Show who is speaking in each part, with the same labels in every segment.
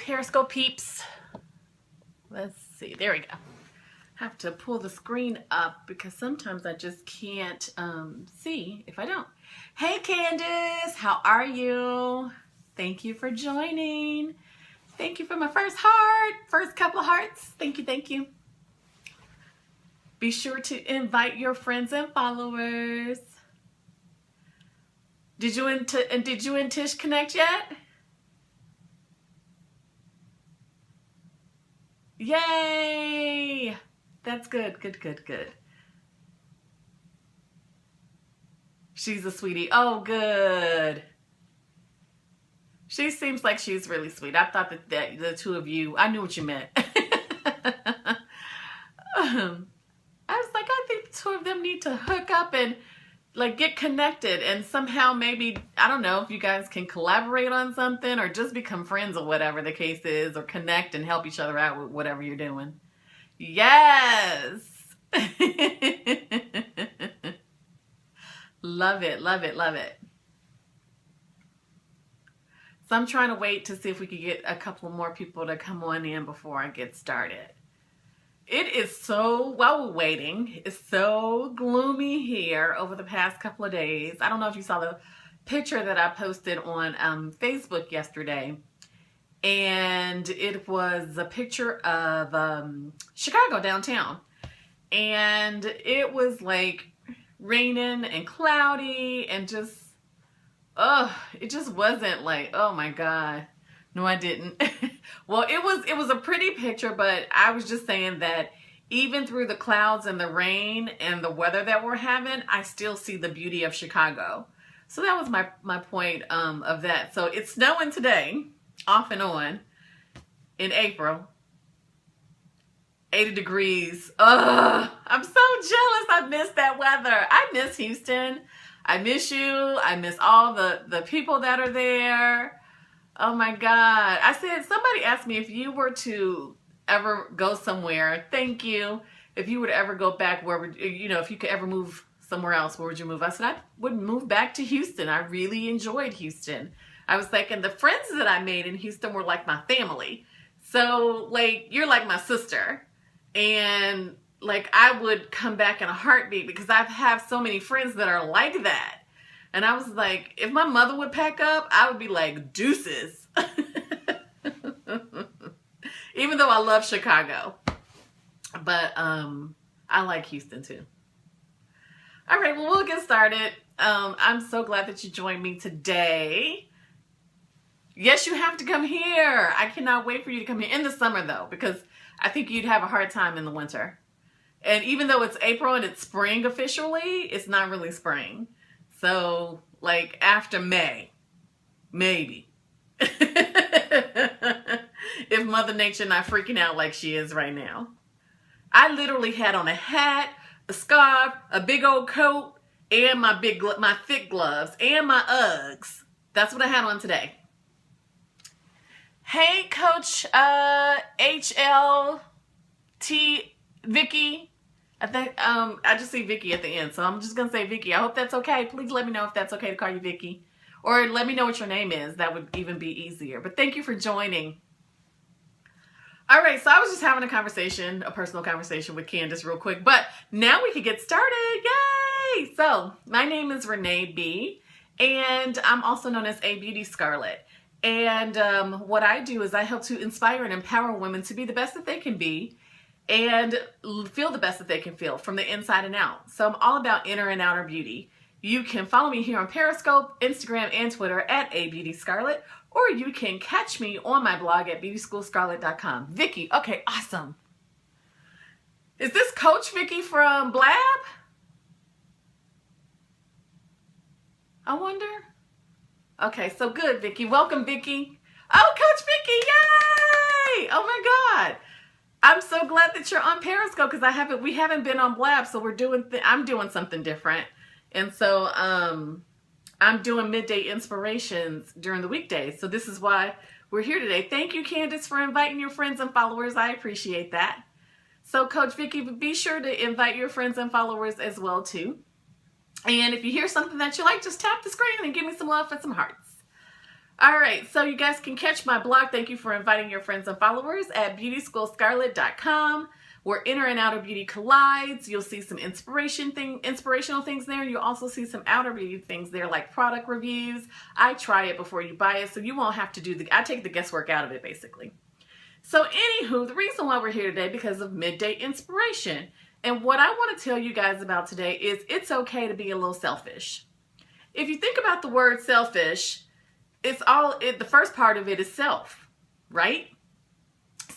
Speaker 1: Periscope peeps. Let's see. There we go. Have to pull the screen up because sometimes I just can't see if I don't. Hey Candace, how are you? Thank you for joining. Thank you for my first heart, first couple of hearts. Thank you, thank you. Be sure to invite your friends and followers. Did you and Tish connect yet? Yay! That's good, good. She's a sweetie. Oh, good. She seems like she's really sweet. I thought that the two of you, I knew what you meant. I was like, I think the two of them need to hook up and like get connected and somehow maybe, I don't know if you guys can collaborate on something or just become friends or whatever the case is, or connect and help each other out with whatever you're doing. Yes. Love it, love it, love it. So I'm trying to wait to see if we could get a couple more people to come on in before I get started. It is so, while we're waiting, it's so gloomy here over the past couple of days. I don't know if you saw the picture that I posted on Facebook yesterday. And it was a picture of Chicago downtown. And it was like raining and cloudy and just, it just wasn't like, oh my God. No, I didn't. Well, it was a pretty picture, but I was just saying that even through the clouds and the rain and the weather that we're having, I still see the beauty of Chicago. So that was my point of that. So it's snowing today, off and on, in April. 80 degrees. I'm so jealous. I miss that weather. I miss Houston. I miss you. I miss all the people that are there. Oh my God. I said, somebody asked me if you were to ever go somewhere, thank you. If you would ever go back, where would, if you could ever move somewhere else, where would you move? I said, I would move back to Houston. I really enjoyed Houston. I was thinking the friends that I made in Houston were like my family. So like, you're like my sister. And like, I would come back in a heartbeat because I have so many friends that are like that. And I was like, if my mother would pack up, I would be like, deuces. Even though I love Chicago. But I like Houston too. All right, well, we'll get started. I'm so glad that you joined me today. Yes, you have to come here. I cannot wait for you to come here in the summer though, because I think you'd have a hard time in the winter. And even though it's April and it's spring officially, it's not really spring. So, like, after May, maybe. If Mother Nature not freaking out like she is right now. I literally had on a hat, a scarf, a big old coat, and my thick gloves, and my Uggs. That's what I had on today. Hey, Coach HLT Vicky. I think I just see Vicky at the end, so I'm just gonna say Vicky. I hope that's okay. Please let me know if that's okay to call you Vicky, or let me know what your name is. That would even be easier. But thank you for joining. All right, so I was just having a personal conversation with Candace real quick, but now we can get started. Yay! So my name is Renee B, and I'm also known as A Beauty Scarlet. And what I do is I help to inspire and empower women to be the best that they can be and feel the best that they can feel from the inside and out. So I'm all about inner and outer beauty. You can follow me here on Periscope, Instagram, and Twitter at ABeautyScarlet, or you can catch me on my blog at beautyschoolscarlet.com. Vicky, okay, awesome. Is this Coach Vicky from Blab? I wonder. Okay, so good, Vicky. Welcome, Vicky. Oh, Coach Vicky, yay! Oh my God. I'm so glad that you're on Periscope because we haven't been on Blab, so I'm doing something different. And so I'm doing midday inspirations during the weekdays. So this is why we're here today. Thank you, Candace, for inviting your friends and followers. I appreciate that. So Coach Vicky, be sure to invite your friends and followers as well too. And if you hear something that you like, just tap the screen and give me some love and some hearts. All right, so you guys can catch my blog. Thank you for inviting your friends and followers at beautyschoolscarlet.com, where inner and outer beauty collides. You'll see some inspirational things there. You'll also see some outer beauty things there, like product reviews. I try it before you buy it, so you won't have to do I take the guesswork out of it, basically. So anywho, the reason why we're here today because of midday inspiration. And what I want to tell you guys about today is it's okay to be a little selfish. If you think about the word selfish, the first part of it is self, right?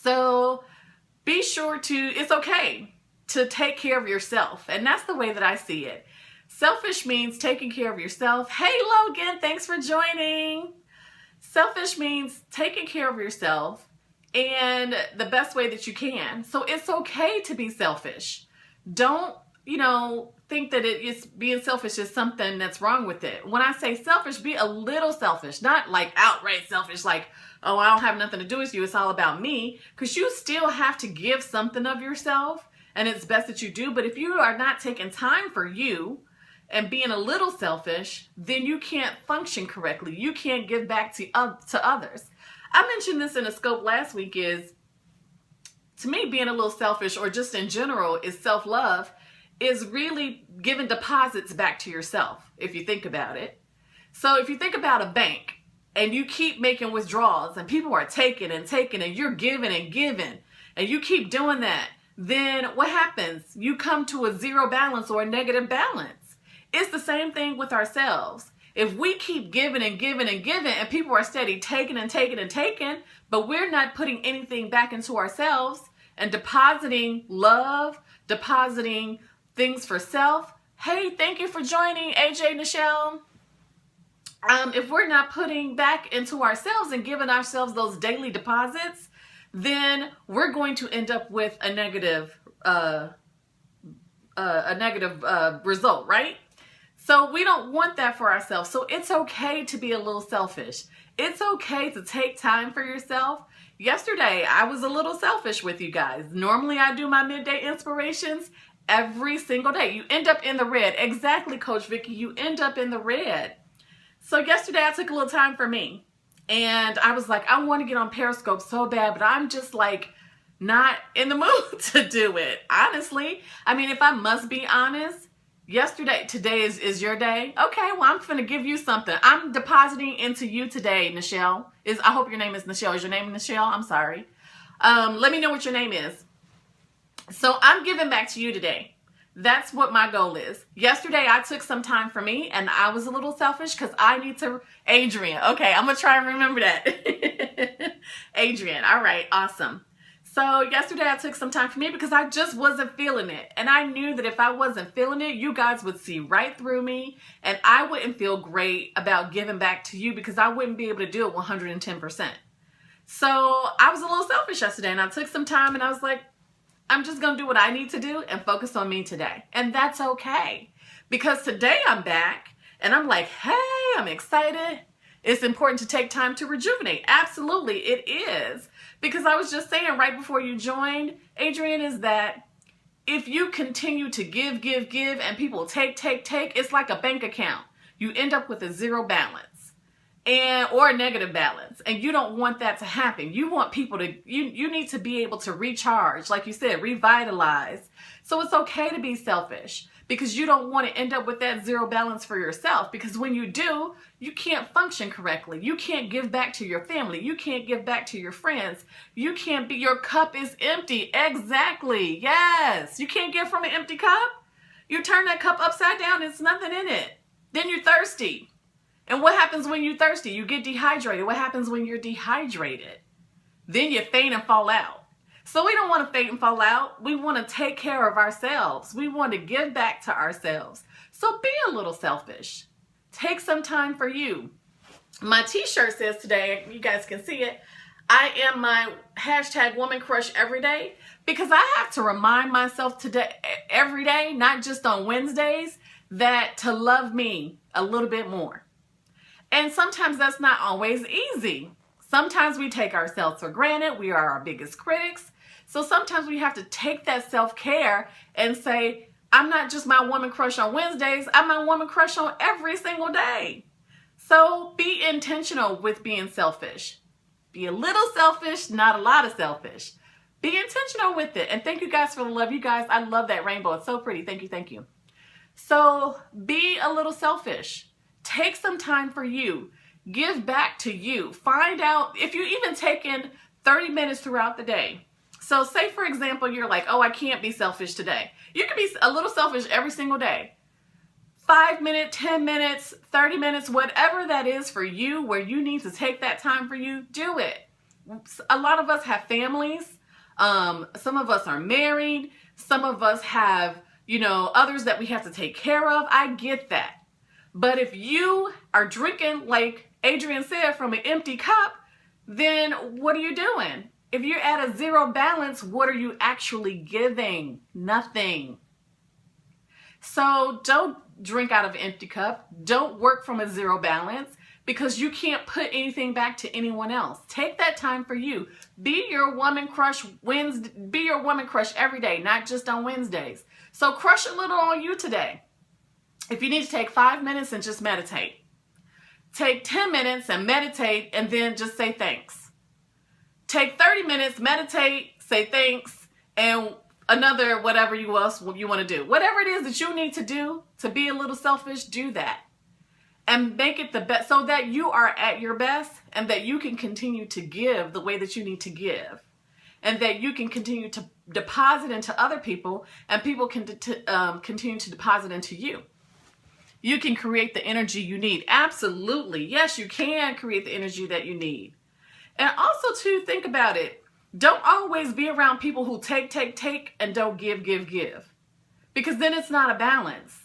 Speaker 1: So be sure it's okay to take care of yourself. And that's the way that I see it. Selfish means taking care of yourself. Hey, Logan, thanks for joining. Selfish means taking care of yourself and the best way that you can. So it's okay to be selfish. Don't, think that being selfish is something that's wrong with it. When I say selfish, be a little selfish, not like outright selfish, like, oh, I don't have nothing to do with you, it's all about me, because you still have to give something of yourself, and it's best that you do. But if you are not taking time for you and being a little selfish, then you can't function correctly. You can't give back to others. I mentioned this in a scope last week to me, being a little selfish, or just in general, is self-love, is really giving deposits back to yourself, if you think about it. So if you think about a bank and you keep making withdrawals and people are taking and taking and you're giving and giving and you keep doing that, then what happens? You come to a zero balance or a negative balance. It's the same thing with ourselves. If we keep giving and giving and giving and people are steady taking and taking and taking, but we're not putting anything back into ourselves and depositing love, depositing things for self. Hey, thank you for joining, AJ Nichelle. If we're not putting back into ourselves and giving ourselves those daily deposits, then we're going to end up with a negative result, right? So we don't want that for ourselves. So it's okay to be a little selfish. It's okay to take time for yourself. Yesterday, I was a little selfish with you guys. Normally, I do my midday inspirations every single day. You end up in the red. Exactly, Coach Vicki. You end up in the red. So yesterday, I took a little time for me. And I was like, I want to get on Periscope so bad, but I'm just like not in the mood to do it. Honestly, I mean, if I must be honest, today is your day. Okay, well, I'm going to give you something. I'm depositing into you today, Nichelle. I hope your name is Nichelle. Is your name Nichelle? I'm sorry. Let me know what your name is. So I'm giving back to you today. That's what my goal is. Yesterday, I took some time for me, and I was a little selfish because I need to... Adrian. Okay, I'm going to try and remember that. Adrian. All right, awesome. So yesterday, I took some time for me because I just wasn't feeling it. And I knew that if I wasn't feeling it, you guys would see right through me, and I wouldn't feel great about giving back to you because I wouldn't be able to do it 110%. So I was a little selfish yesterday, and I took some time, and I was like, I'm just going to do what I need to do and focus on me today. And that's okay. Because today I'm back and I'm like, hey, I'm excited. It's important to take time to rejuvenate. Absolutely, it is. Because I was just saying right before you joined, Adrian, is that if you continue to give, and people take, it's like a bank account. You end up with a zero balance. Or a negative balance, and you don't want that to happen. You want people to, you need to be able to recharge, like you said, revitalize. So it's okay to be selfish because you don't want to end up with that zero balance for yourself, because when you do, you can't function correctly. You can't give back to your family. You can't give back to your friends. You can't be, your cup is empty. Exactly. Yes. You can't give from an empty cup. You turn that cup upside down, it's nothing in it. Then you're thirsty. And what happens when you're thirsty? You get dehydrated. What happens when you're dehydrated? Then you faint and fall out. So we don't want to faint and fall out. We want to take care of ourselves. We want to give back to ourselves. So be a little selfish. Take some time for you. My t-shirt says today, you guys can see it, I am my #woman crush every day, because I have to remind myself today, every day, not just on Wednesdays, that to love me a little bit more. And sometimes that's not always easy. Sometimes we take ourselves for granted. We are our biggest critics. So sometimes we have to take that self-care and say, I'm not just my woman crush on Wednesdays. I'm my woman crush on every single day. So be intentional with being selfish. Be a little selfish, not a lot of selfish. Be intentional with it. And thank you guys for the love. You guys, I love that rainbow. It's so pretty. Thank you, thank you. So be a little selfish. Take some time for you. Give back to you. Find out if you even take in 30 minutes throughout the day. So say, for example, you're like, oh, I can't be selfish today. You can be a little selfish every single day. 5 minutes, 10 minutes, 30 minutes, whatever that is for you, where you need to take that time for you, do it. A lot of us have families. Some of us are married. Some of us have, others that we have to take care of. I get that. But if you are drinking, like Adrian said, from an empty cup, then what are you doing? If you're at a zero balance, what are you actually giving? Nothing. So don't drink out of an empty cup. Don't work from a zero balance, because you can't put anything back to anyone else. Take that time for you. Be your woman crush Wednesday. Be your woman crush every day, not just on Wednesdays. So crush a little on you today. If you need to take 5 minutes and just meditate. Take 10 minutes and meditate, and then just say thanks. Take 30 minutes, meditate, say thanks, and another whatever you want to do. Whatever it is that you need to do to be a little selfish, do that. And make it the best, so that you are at your best, and that you can continue to give the way that you need to give. And that you can continue to deposit into other people, and people can continue to deposit into you. You can create the energy you need. Absolutely. Yes, you can create the energy that you need. And also, too, think about it. Don't always be around people who take, and don't give. Because then it's not a balance.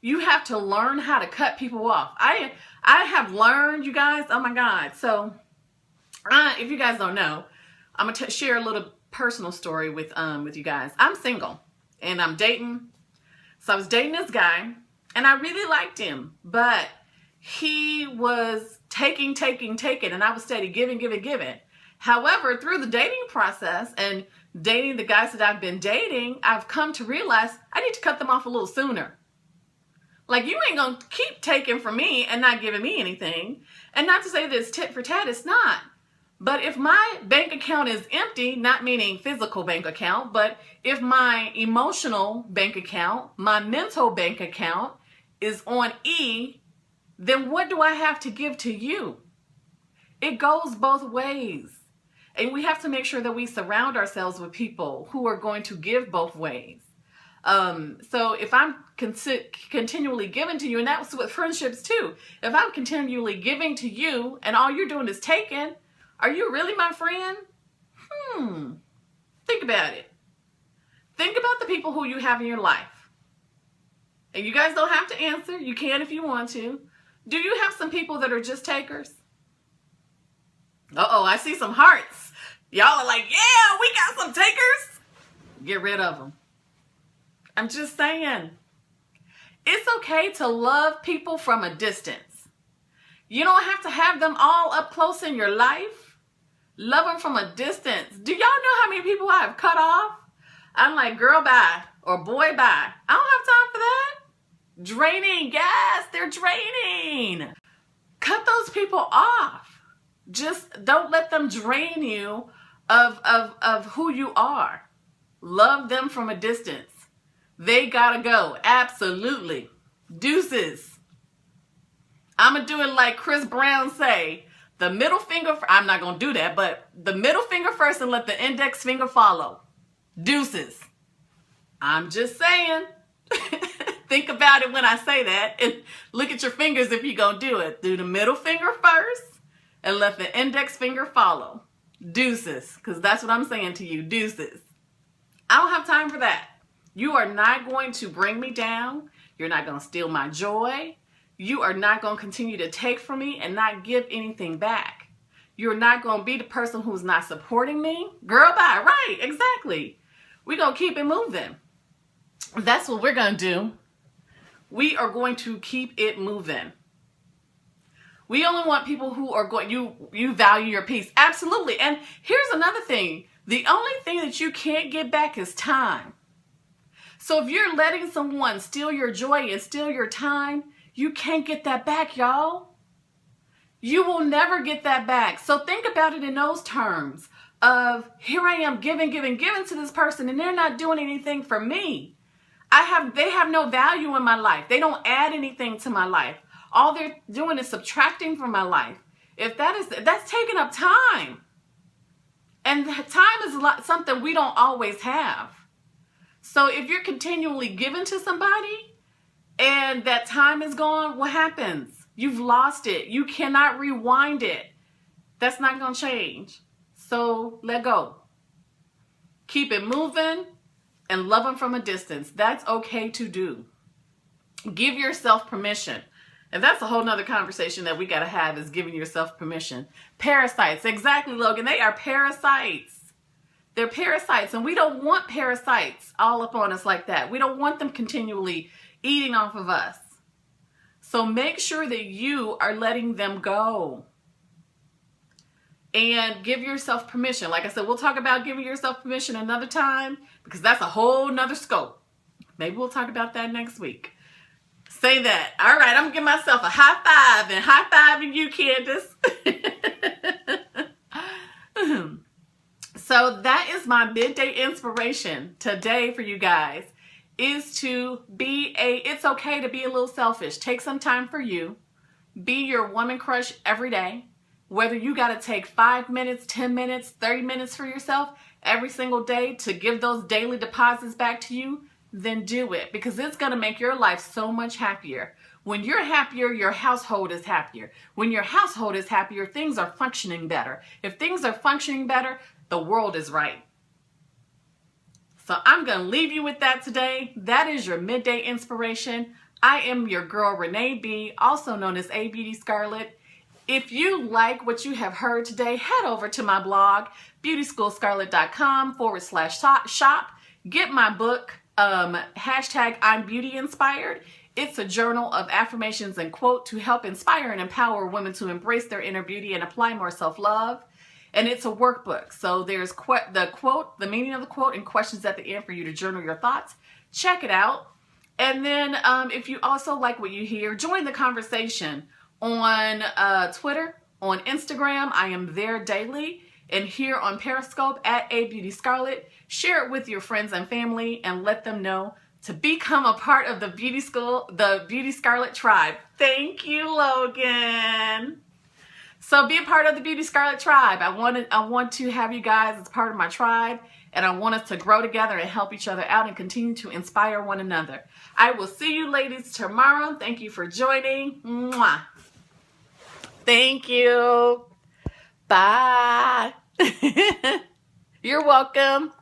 Speaker 1: You have to learn how to cut people off. I have learned, you guys, oh my God. So, if you guys don't know, I'm going to share a little personal story with you guys. I'm single, and I'm dating. So I was dating this guy, and I really liked him, but he was taking, and I was steady giving. However, through the dating process and dating the guys that I've been dating, I've come to realize I need to cut them off a little sooner. Like, you ain't going to keep taking from me and not giving me anything. And not to say that it's tit for tat, it's not. But if my bank account is empty, not meaning physical bank account, but if my emotional bank account, my mental bank account is on E, then what do I have to give to you? It goes both ways. And we have to make sure that we surround ourselves with people who are going to give both ways. So if I'm continually giving to you, and that's with friendships too, if I'm continually giving to you and all you're doing is taking, are you really my friend? Think about it. Think about the people who you have in your life. And you guys don't have to answer. You can if you want to. Do you have some people that are just takers? Uh-oh, I see some hearts. Y'all are like, yeah, we got some takers. Get rid of them. I'm just saying. It's okay to love people from a distance. You don't have to have them all up close in your life. Love them from a distance. Do y'all know how many people I have cut off? I'm like, girl, bye. Or boy, bye. I don't have time for that. Draining. Yes, they're draining. Cut those people off. Just don't let them drain you of who you are. Love them from a distance. They gotta go. Absolutely. Deuces. I'm gonna do it like Chris Brown say. The middle finger, I'm not gonna do that, but the middle finger first and let the index finger follow. Deuces. I'm just saying. Think about it when I say that, and look at your fingers if you're gonna do it. Do the middle finger first and let the index finger follow. Deuces, because that's what I'm saying to you. Deuces. I don't have time for that. You are not going to bring me down. You're not going to steal my joy. You are not going to continue to take from me and not give anything back. You're not going to be the person who's not supporting me. Girl, bye. Right, exactly. We're going to keep it moving. That's what we're going to do. We are going to keep it moving. We only want people who are going, you value your peace. Absolutely. And here's another thing. The only thing that you can't get back is time. So if you're letting someone steal your joy and steal your time, you can't get that back, y'all. You will never get that back. So think about it in those terms of, here I am giving to this person, and they're not doing anything for me. They have no value in my life. They don't add anything to my life. All they're doing is subtracting from my life. That's taking up time. And time is something we don't always have. So if you're continually giving to somebody and that time is gone, what happens? You've lost it. You cannot rewind it. That's not going to change. So let go. Keep it moving and love them from a distance. That's okay to do. Give yourself permission. And that's a whole nother conversation that we got to have, is giving yourself permission. Parasites. Exactly, Logan. They are parasites. They're parasites, and we don't want parasites all up on us like that. We don't want them continually eating off of us. So make sure that you are letting them go. And give yourself permission. Like I said, we'll talk about giving yourself permission another time, because that's a whole nother scope. Maybe we'll talk about that next week. Say that. All right, I'm going to give myself a high five, and high fiving you, Candace. So that is my midday inspiration today for you guys, is to it's okay to be a little selfish. Take some time for you. Be your woman crush every day. Whether you got to take 5 minutes, 10 minutes, 30 minutes for yourself every single day to give those daily deposits back to you, then do it, because it's going to make your life so much happier. When you're happier, your household is happier. When your household is happier, things are functioning better. If things are functioning better, the world is right. So I'm going to leave you with that today. That is your midday inspiration. I am your girl, Renee B., also known as A Beauty Scarlet. If you like what you have heard today, head over to my blog, beautyschoolscarlet.com/shop. Get my book, hashtag I'm Beauty Inspired. It's a journal of affirmations and quote to help inspire and empower women to embrace their inner beauty and apply more self-love. And it's a workbook. So there's the meaning of the quote, and questions at the end for you to journal your thoughts. Check it out. And then if you also like what you hear, join the conversation on Twitter, on Instagram. I am there daily. And here on Periscope at A Beauty Scarlet. Share it with your friends and family and let them know to become a part of the Beauty Scarlet tribe. Thank you, Logan. So be a part of the Beauty Scarlet tribe. I want to have you guys as part of my tribe, and I want us to grow together and help each other out and continue to inspire one another. I will see you ladies tomorrow. Thank you for joining. Mwah. Thank you. Bye. You're welcome.